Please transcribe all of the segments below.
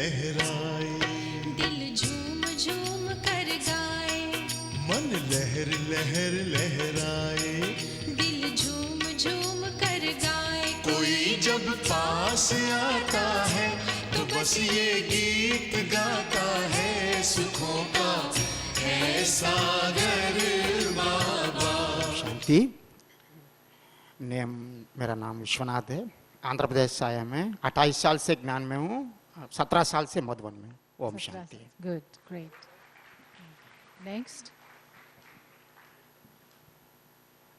लहराए, दिल झूम झूम कर गाए, मन लहर लहर लहराए, दिल झूम झूम कर गाए। कोई जब पास आता है तो बस ये गीत गाता है, सुखों का है सागर बाबा। शांति। मेरा नाम विश्वनाथ है, आंध्र प्रदेश से आया मैं। 28 साल से ज्ञान में हूँ, 17 साल से मधुबन में। ओम शांति। Good, great. नेक्स्ट।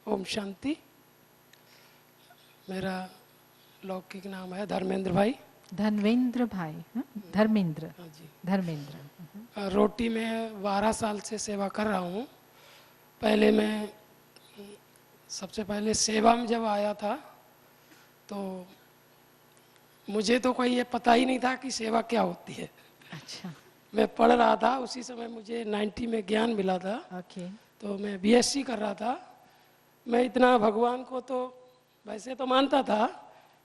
ओम शांति। मेरा लौकिक नाम है धर्मेंद्र भाई। धर्मेंद्र भाई, धर्मेंद्र। हाँ जी। धर्मेंद्र। रोटी में 12 साल से सेवा कर रहा हूँ। पहले मैं सबसे पहले सेवा में जब आया था तो मुझे तो कोई ये पता ही नहीं था कि सेवा क्या होती है। अच्छा। मैं पढ़ रहा था, उसी समय मुझे 90 में ज्ञान मिला था। ओके। तो मैं बीएससी कर रहा था। मैं इतना भगवान को तो वैसे तो मानता था,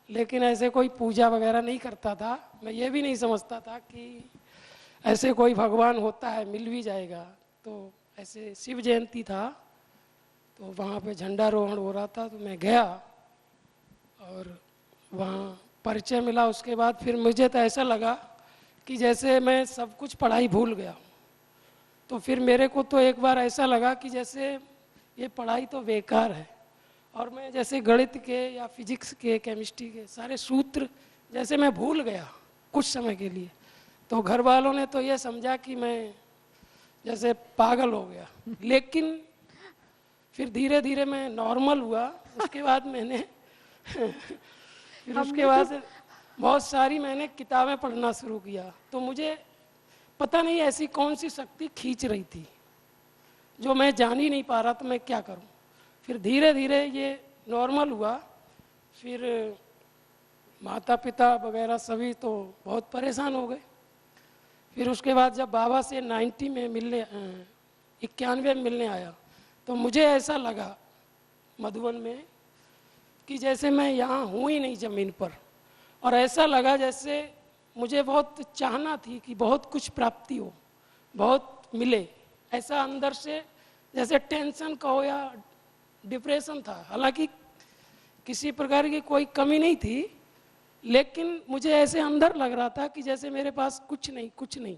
लेकिन ऐसे कोई पूजा वगैरह नहीं करता था। मैं ये भी नहीं समझता था कि ऐसे कोई भगवान होता है, मिल भी जाएगा। तो ऐसे शिव जयंती था तो वहाँ पे झंडारोहण हो रहा था, तो मैं गया और वहाँ परिचय मिला। उसके बाद फिर मुझे तो ऐसा लगा कि जैसे मैं सब कुछ पढ़ाई भूल गया हूँ। तो फिर मेरे को तो एक बार ऐसा लगा कि जैसे ये पढ़ाई तो बेकार है, और मैं जैसे गणित के या फिजिक्स के, केमिस्ट्री के सारे सूत्र जैसे मैं भूल गया कुछ समय के लिए। तो घर वालों ने तो ये समझा कि मैं जैसे पागल हो गया, लेकिन फिर धीरे धीरे मैं नॉर्मल हुआ। उसके बाद मैंने फिर उसके बाद बहुत सारी मैंने किताबें पढ़ना शुरू किया। तो मुझे पता नहीं ऐसी कौन सी शक्ति खींच रही थी जो मैं जान ही नहीं पा रहा, तो मैं क्या करूं। फिर धीरे धीरे ये नॉर्मल हुआ। फिर माता पिता वगैरह सभी तो बहुत परेशान हो गए। फिर उसके बाद जब बाबा से 91 में मिलने आया तो मुझे ऐसा लगा मधुबन में कि जैसे मैं यहाँ हूँ ही नहीं ज़मीन पर, और ऐसा लगा जैसे मुझे बहुत चाहना थी कि बहुत कुछ प्राप्ति हो, बहुत मिले। ऐसा अंदर से जैसे टेंशन का हो या डिप्रेशन था। हालांकि किसी प्रकार की कोई कमी नहीं थी, लेकिन मुझे ऐसे अंदर लग रहा था कि जैसे मेरे पास कुछ नहीं,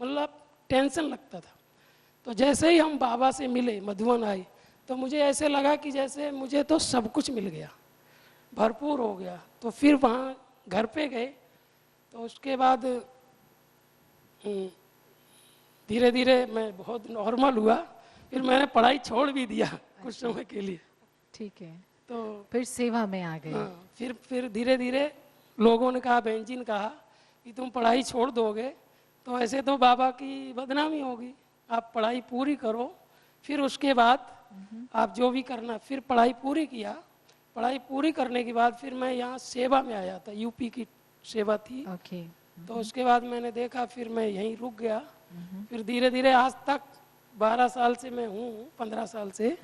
मतलब टेंशन लगता था। तो जैसे ही हम बाबा से मिले, मधुबन आए, तो मुझे ऐसे लगा कि जैसे मुझे तो सब कुछ मिल गया, भरपूर हो गया। तो फिर वहाँ घर पे गए, तो उसके बाद धीरे धीरे मैं बहुत नॉर्मल हुआ। फिर मैंने पढ़ाई छोड़ भी दिया कुछ समय के लिए। ठीक है। तो फिर सेवा में आ गए। हाँ, फिर धीरे धीरे लोगों ने कहा, बहन जी ने कहा कि तुम पढ़ाई छोड़ दोगे तो ऐसे तो बाबा की बदनामी होगी, आप पढ़ाई पूरी करो, फिर उसके बाद आप जो भी करना। फिर पढ़ाई पूरी किया। पढ़ाई पूरी करने के बाद फिर मैं यहाँ सेवा में आया था, यूपी की सेवा थी। ओके। तो उसके बाद मैंने देखा, फिर मैं यहीं रुक गया। फिर धीरे धीरे आज तक 12 साल से मैं हूँ, 15 साल से।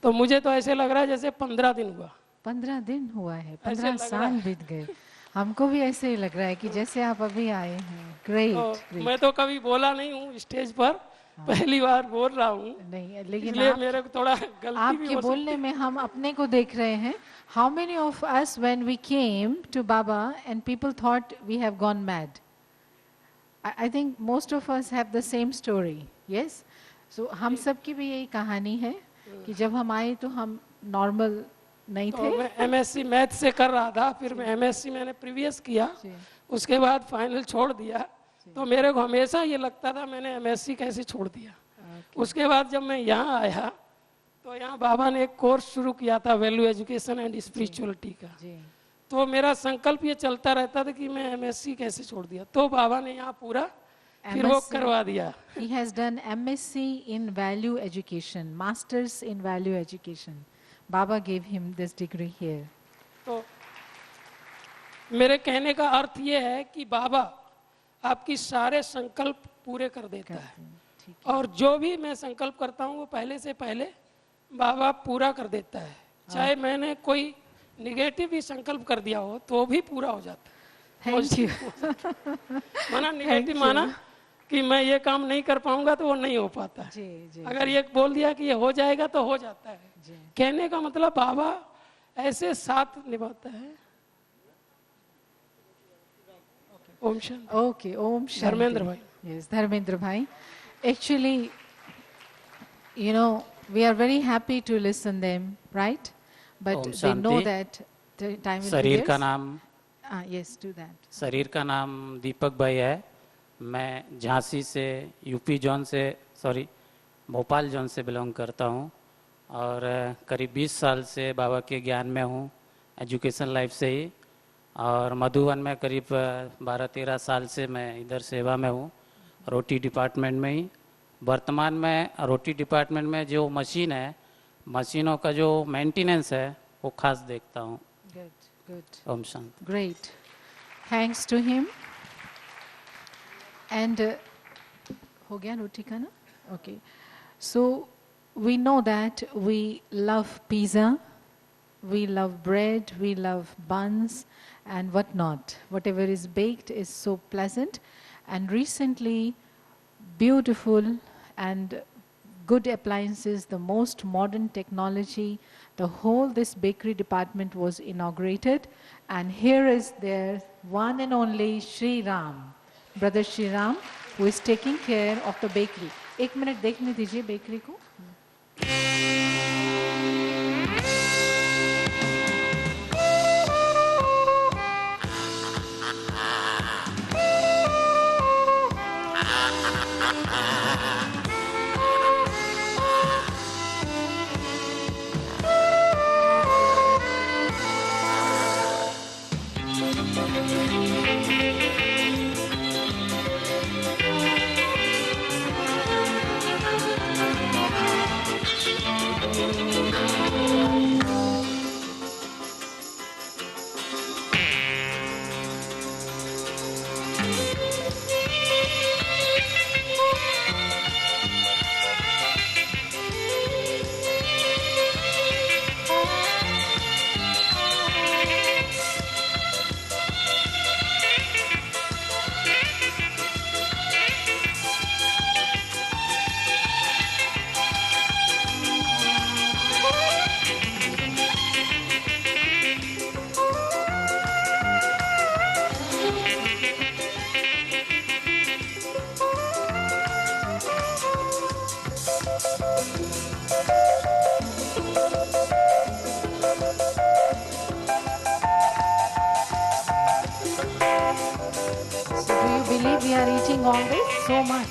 तो मुझे तो ऐसे लग रहा है जैसे 15 दिन हुआ। 15 दिन हुआ है, ऐसे 15 लग रहा साल है। बीत गए। हमको भी ऐसे ही लग रहा है कि जैसे आप अभी आए हैं। ग्रेट, तो ग्रेट। मैं तो कभी बोला नहीं हूँ स्टेज पर, पहली बार बोल रहा हूँ, नहीं, लेकिन इसलिए आप, मेरे को थोड़ा गलती भी आपके हो बोलने सकती में हम अपने को देख रहे हैं। How many of us when we came to Baba and people thought we have gone mad? I think most of us have the same story. Yes, so हम सब की भी यही कहानी है कि जब हम आए तो हम नॉर्मल नहीं तो थे। मैं एमएससी मैथ से कर रहा था। फिर मैं एमएससी मैंने प्रीवियस किया, जी। उसके बाद फाइनल छोड़ दिया। तो मेरे को हमेशा ये लगता था मैंने एमएससी कैसे छोड़ दिया। उसके बाद जब मैं यहाँ आया तो यहाँ बाबा ने एक कोर्स शुरू किया था, वैल्यू एजुकेशन एंड स्पिरिचुअलिटी का। जी। तो मेरा संकल्प ये चलता रहता था कि मैं एमएससी कैसे छोड़ दिया। तो बाबा ने यहाँ पूरा फिर वो MSc करवा दिया। He has done MSc in value education, masters in value education. Baba gave him this degree here. तो मेरे कहने का अर्थ ये है कि बाबा आपकी सारे संकल्प पूरे कर देता है, और जो भी मैं संकल्प करता हूँ वो पहले से पहले बाबा पूरा कर देता है। चाहे मैंने कोई निगेटिव भी संकल्प कर दिया हो तो भी पूरा हो जाता है। Thank you. माना निगेटिव माना कि मैं ये काम नहीं कर पाऊंगा तो वो नहीं हो पाता है। जी जी अगर ये बोल दिया कि ये हो जाएगा तो हो जाता है। जी। कहने का मतलब बाबा ऐसे साथ निभाता है। Om Shanti. Okay, Om Shanti. Dharmendra भाई। Yes, Dharmendra Bhai. Actually, you know, we are very happy to listen them, right? But Om they know Shanti. that the time will be शरीर का theirs. नाम Yes, do that. शरीर का नाम दीपक भाई है। मैं झांसी से यूपी जोन से भोपाल जोन से बिलोंग करता हूँ और करीब 20 साल से बाबा के ज्ञान में हूँ, एजुकेशन लाइफ से ही। और मधुबन में करीब 12-13 साल से मैं इधर सेवा में हूँ, रोटी डिपार्टमेंट में ही। वर्तमान में रोटी डिपार्टमेंट में जो मशीन है, मशीनों का जो मेंटेनेंस है वो खास देखता हूँ। Good, good. Om Shanti. Great. Thanks to him. And हो गया रोटी का ना? Okay. So we know that we love pizza, we love bread, we love buns and whatnot. Whatever is baked is so pleasant. And recently, beautiful and good appliances, the most modern technology, the whole this bakery department was inaugurated. And here is their one and only Sri Ram, brother Sri Ram, who is taking care of the bakery. एक minute देखने दीजिए bakery को. believe we are eating all this? So much.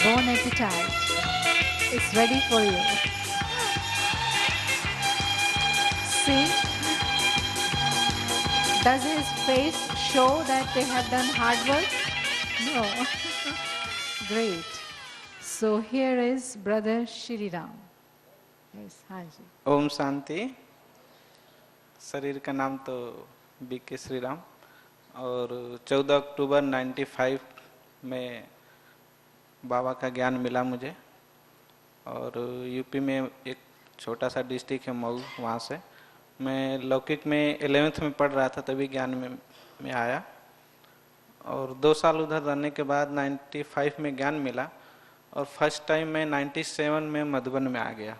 Bon appetit. It's ready for you. See? Does his face show that they have done hard work? No. Great. So here is Brother Shri Ram. Yes, Haji. Om Shanti. शरीर का नाम तो BK Shri Ram और 14 अक्टूबर 95 में बाबा का ज्ञान मिला मुझे और यूपी में एक छोटा सा डिस्ट्रिक्ट है मऊ, वहाँ से मैं लौकिक में 11th में पढ़ रहा था तभी ज्ञान में आया और 2 साल उधर रहने के बाद 95 में ज्ञान मिला और फर्स्ट टाइम मैं 97 में मधुबन में आ गया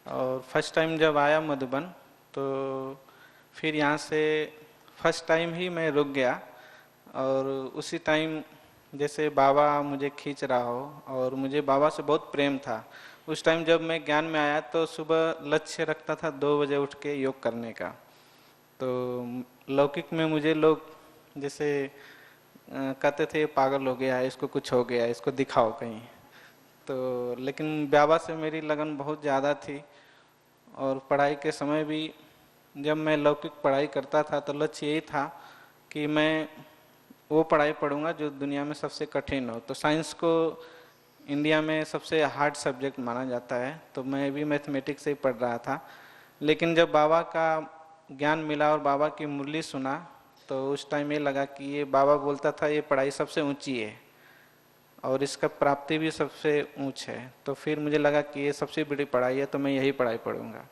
और फर्स्ट टाइम जब आया मधुबन तो फिर यहाँ से फर्स्ट टाइम ही मैं रुक गया और उसी टाइम जैसे बाबा मुझे खींच रहा हो और मुझे बाबा से बहुत प्रेम था। उस टाइम जब मैं ज्ञान में आया तो सुबह लक्ष्य रखता था 2 बजे उठ के योग करने का। तो लौकिक में मुझे लोग जैसे कहते थे पागल हो गया है, इसको कुछ हो गया है, इसको दिखाओ कहीं। तो लेकिन बाबा से मेरी लगन बहुत ज़्यादा थी और पढ़ाई के समय भी जब मैं लौकिक पढ़ाई करता था तो लक्ष्य यही था कि मैं वो पढ़ाई पढ़ूंगा जो दुनिया में सबसे कठिन हो। तो साइंस को इंडिया में सबसे हार्ड सब्जेक्ट माना जाता है तो मैं भी मैथमेटिक्स से ही पढ़ रहा था। लेकिन जब बाबा का ज्ञान मिला और बाबा की मुरली सुना तो उस टाइम ये लगा कि ये बाबा बोलता था ये पढ़ाई सबसे ऊंची है और इसका प्राप्ति भी सबसे ऊंच है। तो फिर मुझे लगा कि ये सबसे बड़ी पढ़ाई है तो मैं यही पढ़ाई पढ़ूंगा।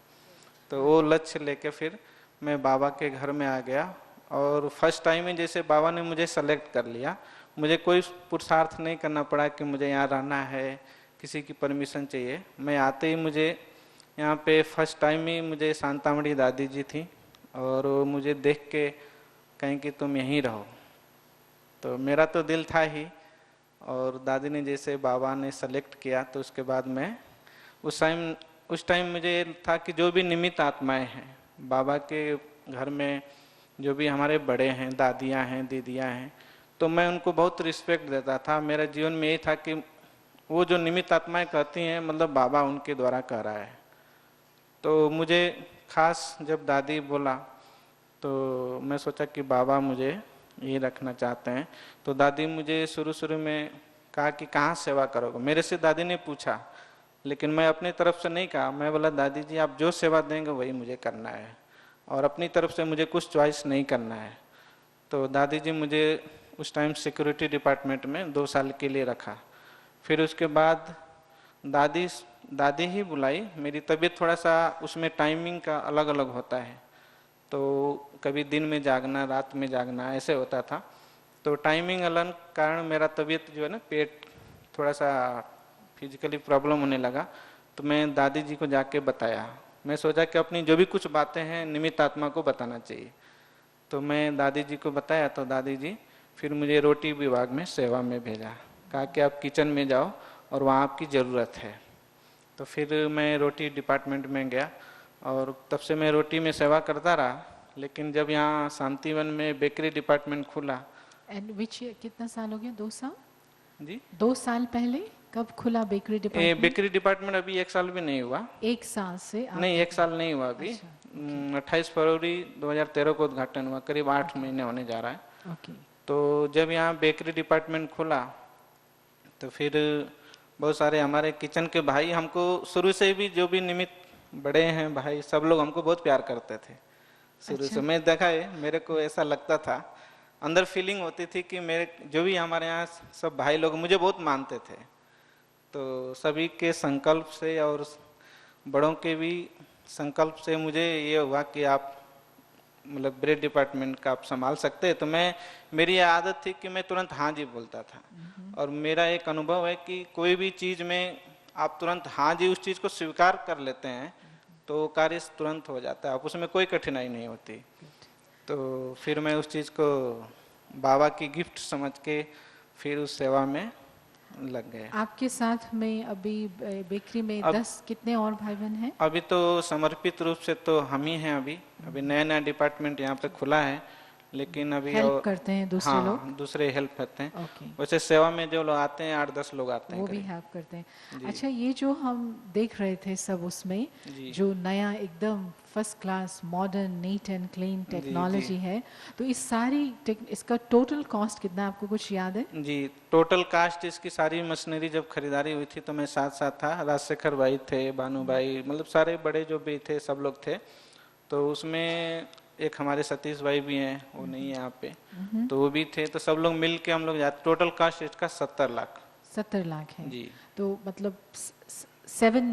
तो वो लक्ष्य लेके फिर मैं बाबा के घर में आ गया और फर्स्ट टाइम में जैसे बाबा ने मुझे सेलेक्ट कर लिया, मुझे कोई पुरुषार्थ नहीं करना पड़ा कि मुझे यहाँ रहना है, किसी की परमिशन चाहिए। मैं आते ही मुझे यहाँ पे फर्स्ट टाइम ही मुझे शांतामणि दादी जी थी और वो मुझे देख के कहें कि तुम यहीं रहो। तो मेरा तो दिल था ही और दादी ने जैसे बाबा ने सेलेक्ट किया तो उसके बाद मैं उस टाइम मुझे था कि जो भी निमित्त आत्माएं हैं बाबा के घर में, जो भी हमारे बड़े हैं, दादियाँ हैं, दीदियाँ हैं, तो मैं उनको बहुत रिस्पेक्ट देता था। मेरे जीवन में यही था कि वो जो निमित्त आत्माएं कहती हैं मतलब बाबा उनके द्वारा कह रहा है। तो मुझे खास जब दादी बोला तो मैं सोचा कि बाबा मुझे ये रखना चाहते हैं। तो दादी मुझे शुरू में कहा कि कहाँ सेवा करोगे, मेरे से दादी ने पूछा, लेकिन मैं अपनी तरफ से नहीं कहा। मैं बोला दादी जी आप जो सेवा देंगे वही मुझे करना है और अपनी तरफ से मुझे कुछ चॉइस नहीं करना है। तो दादी जी मुझे उस टाइम सिक्योरिटी डिपार्टमेंट में 2 साल के लिए रखा। फिर उसके बाद दादी ही बुलाई। मेरी तबीयत थोड़ा सा उसमें टाइमिंग का अलग अलग होता है, तो कभी दिन में जागना, रात में जागना, ऐसे होता था। तो टाइमिंग अलग कारण मेरा तबीयत जो है ना, पेट थोड़ा सा फिजिकली प्रॉब्लम होने लगा। तो मैं दादी जी को जाके बताया। मैं सोचा कि अपनी जो भी कुछ बातें हैं निमित्त आत्मा को बताना चाहिए। तो मैं दादी जी को बताया तो दादी जी फिर मुझे रोटी विभाग में सेवा में भेजा, कहा कि आप किचन में जाओ और वहाँ आपकी ज़रूरत है। तो फिर मैं रोटी डिपार्टमेंट में गया और तब से मैं रोटी में सेवा करता रहा। लेकिन जब यहाँ शांतिवन में बेकरी डिपार्टमेंट खुला, एंड विच कितना साल हो गया? 2 साल जी 2 साल पहले कब खुला बेकरी डिपार्टमेंट? बेकरी डिपार्टमेंट अभी 1 साल भी नहीं हुआ। 1 साल से नहीं 1 साल नहीं हुआ अभी। 28 फरवरी 2013 को उद्घाटन हुआ, करीब 8 महीने होने जा रहा है। ओके। तो जब यहाँ बेकरी डिपार्टमेंट खुला तो फिर बहुत सारे हमारे किचन के भाई हमको शुरू से भी, जो भी निमित्त बड़े हैं भाई, सब लोग हमको बहुत प्यार करते थे शुरू से। मैं देखा है, मेरे को ऐसा लगता था, अंदर फीलिंग होती थी कि मेरे जो भी हमारे यहाँ सब भाई लोग मुझे बहुत मानते थे। तो सभी के संकल्प से और बड़ों के भी संकल्प से मुझे ये हुआ कि आप मतलब ब्रेड डिपार्टमेंट का आप संभाल सकते हैं। तो मेरी ये आदत थी कि मैं तुरंत हाँ जी बोलता था। और मेरा एक अनुभव है कि कोई भी चीज़ में आप तुरंत हाँ जी उस चीज़ को स्वीकार कर लेते हैं तो कार्य तुरंत हो जाता है, आप उसमें कोई कठिनाई नहीं होती। तो फिर मैं उस चीज़ को बाबा की गिफ्ट समझ के फिर उस सेवा में लग गए। आपके साथ में अभी बेकरी में 10 कितने और भाई बहन हैं? अभी तो समर्पित रूप से तो हम ही हैं। अभी नया डिपार्टमेंट यहाँ पे खुला है, लेकिन अभी हेल्प करते हैं दूसरे हाँ, लोग? दूसरे हेल्प करते हैं। ओके, वैसे सेवा में जो लोग आते हैं 8-10 लोग आते हैं वो भी करीब। हेल्प करते हैं। अच्छा, ये जो हम देख रहे थे सब उसमें जी। जो नया एकदम first class modern neat and clean technology है, तो इस सारी इसका टोटल कॉस्ट कितना है, आपको कुछ याद है? जी, टोटल कास्ट इसकी सारी मशीनरी जब खरीदारी हुई थी तो मैं साथ साथ था, राजशेखर भाई थे, भानु भाई, मतलब सारे बड़े जो भी थे सब लोग थे। तो उसमें एक हमारे सतीश भाई भी हैं, वो नहीं है यहाँ पे, तो वो भी थे। तो सब लोग मिल के हम लोग जाते। टोटल कास्ट इसका 70 लाख 70 लाख है जी। तो मतलब 7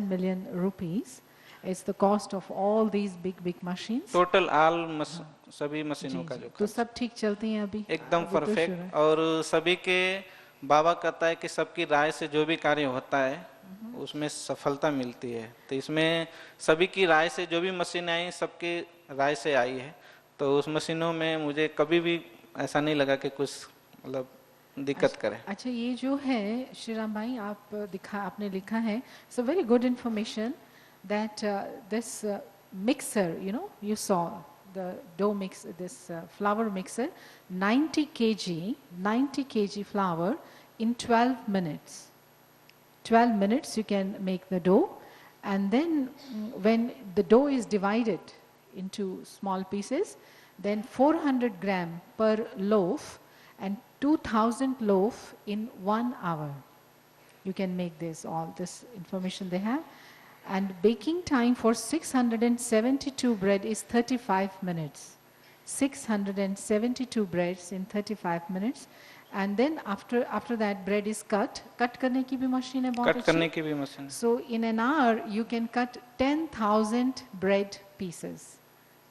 million rupees is the cost of all these big machines. Total सभी मशीनों का जो तो सब ठीक चलती हैं अभी? एकदम अभी तो शुरू परफेक्ट। है। और सभी के बाबा कहता है कि सबकी राय से जो भी कार्य होता है उसमें सफलता मिलती है। तो इसमें सभी की राय से जो भी मशीन आई सबकी राय से आई है। तो उस मशीनों में मुझे कभी भी ऐसा नहीं लगा कि कुछ मतलब दिक्कत करे। अच्छा, ये जो है श्री राम भाई आपने लिखा है, so very good information that this mixer, you saw the dough mix, this flour mixer, 90 kg flour in 12 minutes. 12 minutes you can make the dough, and then when the dough is divided into small pieces, then 400 gram per loaf and 2000 loaf in 1 hour. You can make all this information they have. And baking time for 672 bread is 35 minutes. 672 breads in 35 minutes. And then after that bread is cut करने की भी machine है बहुत cut करने की भी machine. So in an hour you can cut 10,000 bread pieces.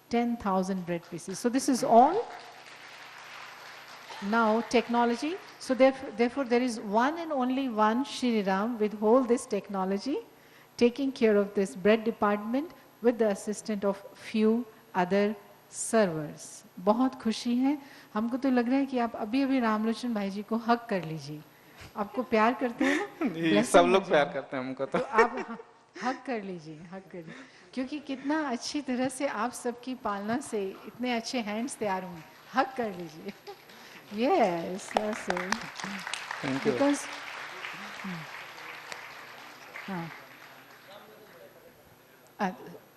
10,000 bread pieces. So this is all now technology. So therefore there is one and only one Shri Ram with all this technology taking care of this bread department with the assistance of few other servers. बहुत खुशी है। हमको तो लग रहा है कि आप अभी रामलोचन भाई जी को हक कर लीजिए। आपको प्यार करते हैं ना? जी, सब लोग प्यार करते हैं हमको तो आप हक कर लीजिए, क्योंकि कितना अच्छी तरह से आप सबकी पालना से इतने अच्छे हैंड्स तैयार हुए। हक कर लीजिए। Yes, that's it. Thank you. Because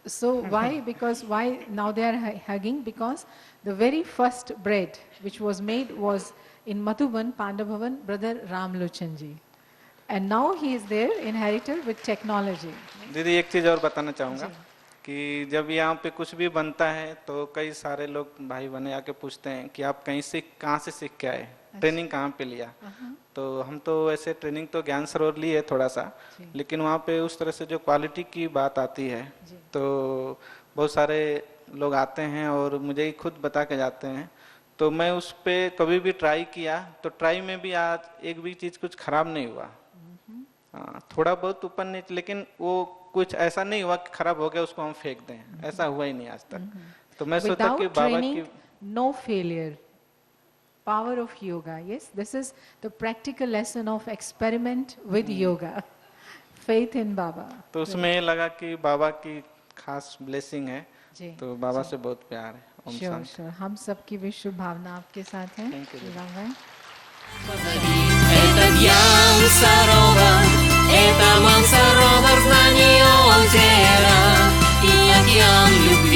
so why? Because why now they are hugging? Because the very first bread which was made was in Madhuban, Pandavavan, brother Ramlochan ji. And now he is there, inherited with technology. दीदी एक चीज और बताना चाहूँगा कि जब यहाँ पे कुछ भी बनता है तो कई सारे लोग भाई बने आके पूछते हैं कि आप कहाँ से सीख के आए, ट्रेनिंग कहाँ पे लिया। तो हम तो वैसे ट्रेनिंग तो ज्ञान सरोवर ली है थोड़ा सा, लेकिन वहाँ पे उस तरह से जो क्वालिटी की बात आती है तो बहुत सारे लोग आते हैं और मुझे ही खुद बता के जाते हैं। तो मैं उस पर कभी भी ट्राई किया तो ट्राई में भी आज एक भी चीज़ कुछ खराब नहीं हुआ। हाँ, थोड़ा बहुत ऊपर नीचे, लेकिन वो कुछ ऐसा नहीं हुआ कि खराब हो गया उसको हम फेंक दें, ऐसा हुआ ही नहीं आज तक। तो मैं सोचा कि बाबा की no failure. Power of yoga. Yes, this is the practical lesson of experiment with yoga. Faith in Baba. तो उसमें ये लगा कि बाबा की खास ब्लेसिंग है, जी, तो बाबा से बहुत प्यार है। ओम श्योर शांति। श्योर, हम सबकी भी शुभ भावना आपके साथ है। Thank you. राम राम। Это Дьян Саровар, это Мансаровар, знание озера, и океан любви.